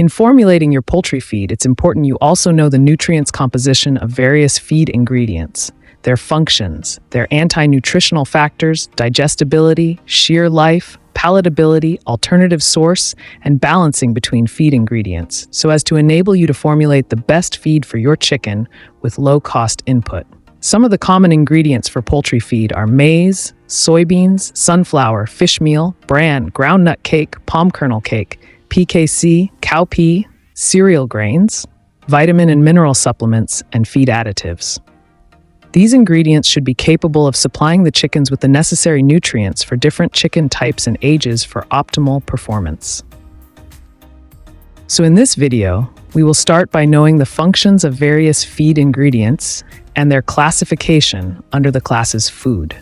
In formulating your poultry feed, it's important you also know the nutrients composition of various feed ingredients, their functions, their anti-nutritional factors, digestibility, shear life, palatability, alternative source, and balancing between feed ingredients, so as to enable you to formulate the best feed for your chicken with low-cost input. Some of the common ingredients for poultry feed are maize, soybeans, sunflower, fish meal, bran, groundnut cake, palm kernel cake, PKC, cow-pea, cereal grains, vitamin and mineral supplements, and feed additives. These ingredients should be capable of supplying the chickens with the necessary nutrients for different chicken types and ages for optimal performance. So in this video, we will start by knowing the functions of various feed ingredients and their classification under the classes food.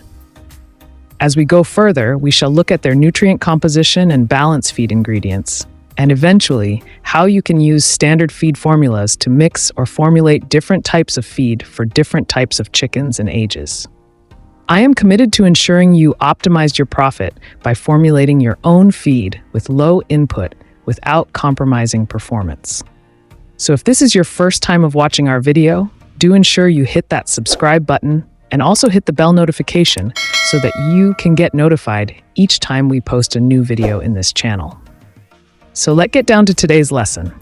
As we go further, we shall look at their nutrient composition and balance feed ingredients, and eventually, how you can use standard feed formulas to mix or formulate different types of feed for different types of chickens and ages. I am committed to ensuring you optimize your profit by formulating your own feed with low input without compromising performance. So if this is your first time of watching our video, do ensure you hit that subscribe button and also hit the bell notification so that you can get notified each time we post a new video in this channel. So let's get down to today's lesson.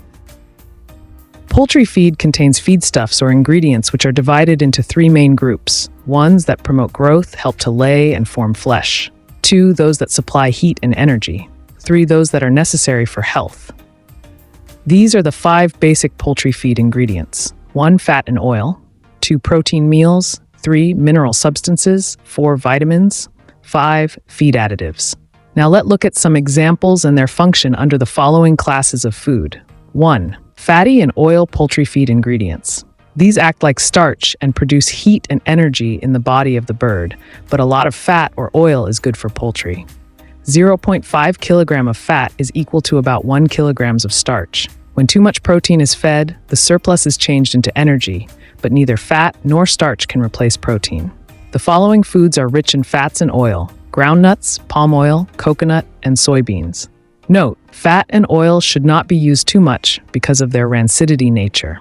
Poultry feed contains feedstuffs or ingredients which are divided into three main groups. Ones that promote growth, help to lay and form flesh. 2, those that supply heat and energy. 3, those that are necessary for health. These are the 5 basic poultry feed ingredients. 1, fat and oil. 2, protein meals. 3, mineral substances. 4, vitamins. 5, feed additives. Now let's look at some examples and their function under the following classes of food. 1. Fatty and oil poultry feed ingredients. These act like starch and produce heat and energy in the body of the bird, but a lot of fat or oil is good for poultry. 0.5 kilogram of fat is equal to about 1 kilograms of starch. When too much protein is fed, the surplus is changed into energy, but neither fat nor starch can replace protein. The following foods are rich in fats and oil: groundnuts, palm oil, coconut, and soybeans. Note, fat and oil should not be used too much because of their rancidity nature.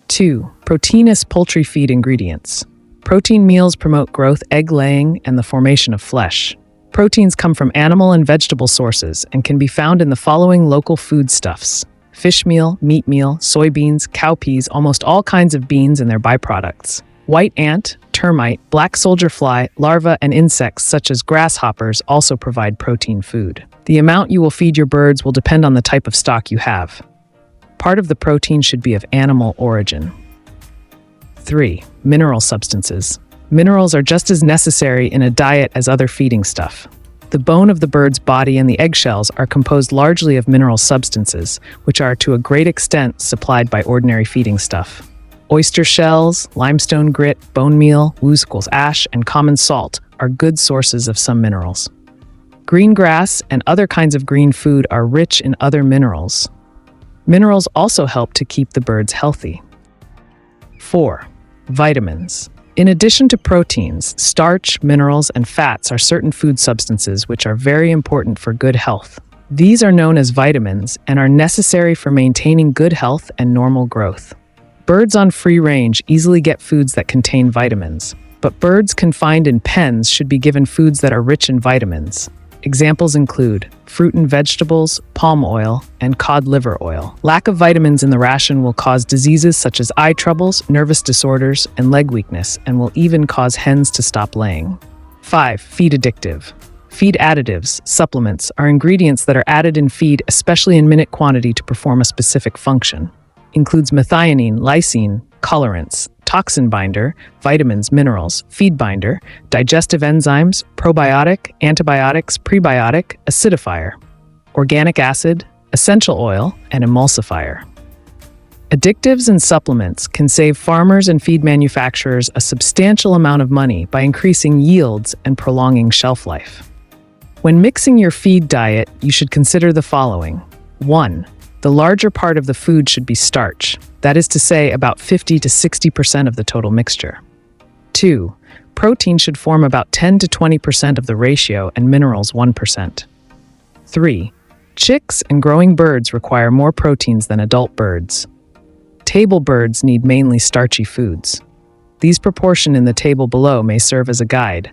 2. Proteinous poultry feed ingredients. Protein meals promote growth, egg laying, and the formation of flesh. Proteins come from animal and vegetable sources and can be found in the following local foodstuffs: fish meal, meat meal, soybeans, cow-peas, almost all kinds of beans and their byproducts. White ant, termite, black soldier fly, larvae, and insects such as grasshoppers also provide protein food. The amount you will feed your birds will depend on the type of stock you have. Part of the protein should be of animal origin. 3. Mineral substances. Minerals are just as necessary in a diet as other feeding stuff. The bone of the bird's body and the eggshells are composed largely of mineral substances, which are to a great extent supplied by ordinary feeding stuff. Oyster shells, limestone grit, bone meal, woosquels ash, and common salt are good sources of some minerals. Green grass and other kinds of green food are rich in other minerals. Minerals also help to keep the birds healthy. 4. Vitamins. In addition to proteins, starch, minerals, and fats are certain food substances which are very important for good health. These are known as vitamins and are necessary for maintaining good health and normal growth. Birds on free range easily get foods that contain vitamins, but birds confined in pens should be given foods that are rich in vitamins. Examples include fruit and vegetables, palm oil, and cod liver oil. Lack of vitamins in the ration will cause diseases such as eye troubles, nervous disorders, and leg weakness, and will even cause hens to stop laying. 5. Feed addictive. Feed additives, supplements, are ingredients that are added in feed, especially in minute quantity, to perform a specific function. Includes methionine, lysine, colorants, toxin binder, vitamins, minerals, feed binder, digestive enzymes, probiotic, antibiotics, prebiotic, acidifier, organic acid, essential oil, and emulsifier. Additives and supplements can save farmers and feed manufacturers a substantial amount of money by increasing yields and prolonging shelf life. When mixing your feed diet, you should consider the following. 1. The larger part of the food should be starch, that is to say about 50 to 60% of the total mixture. 2. Protein should form about 10 to 20% of the ratio and minerals 1%. 3. Chicks and growing birds require more proteins than adult birds. Table birds need mainly starchy foods. These proportions in the table below may serve as a guide.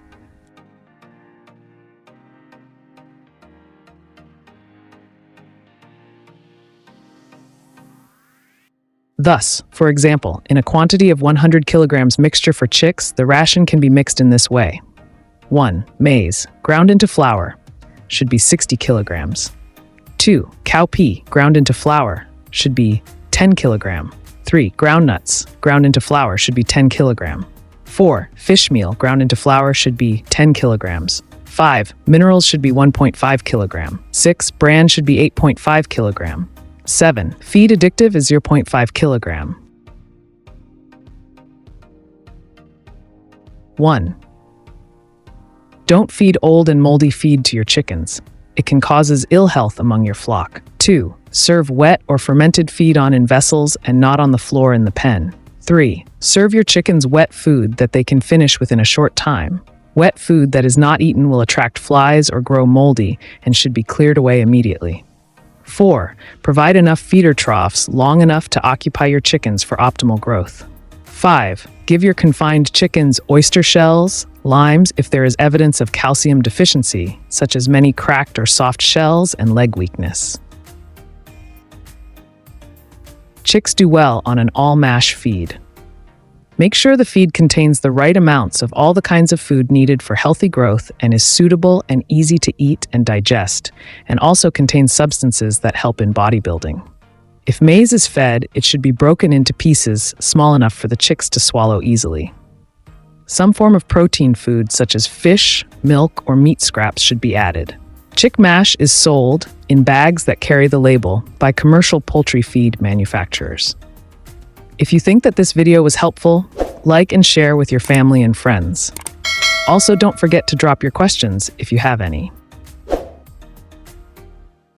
Thus, for example, in a quantity of 100 kilograms mixture for chicks, the ration can be mixed in this way. 1. Maize, ground into flour, should be 60 kilograms. 2. Cow-pea, ground into flour, should be 10 kilogram. 3. Groundnuts, ground into flour, should be 10 kilogram. 4. Fish meal, ground into flour, should be 10 kilograms. 5. Minerals should be 1.5 kilogram. 6. Bran should be 8.5 kilogram. 7. Feed additive is 0.5 kilogram. 1. Don't feed old and moldy feed to your chickens. It can cause ill health among your flock. 2. Serve wet or fermented feed in vessels and not on the floor in the pen. 3. Serve your chickens wet food that they can finish within a short time. Wet food that is not eaten will attract flies or grow moldy and should be cleared away immediately. 4. Provide enough feeder troughs long enough to occupy your chickens for optimal growth. 5. Give your confined chickens oyster shells, limes if there is evidence of calcium deficiency, such as many cracked or soft shells and leg weakness. Chicks do well on an all-mash feed. Make sure the feed contains the right amounts of all the kinds of food needed for healthy growth and is suitable and easy to eat and digest, and also contains substances that help in bodybuilding. If maize is fed, it should be broken into pieces small enough for the chicks to swallow easily. Some form of protein food such as fish, milk, or meat scraps should be added. Chick mash is sold in bags that carry the label by commercial poultry feed manufacturers. If you think that this video was helpful, like and share with your family and friends. Also, don't forget to drop your questions if you have any.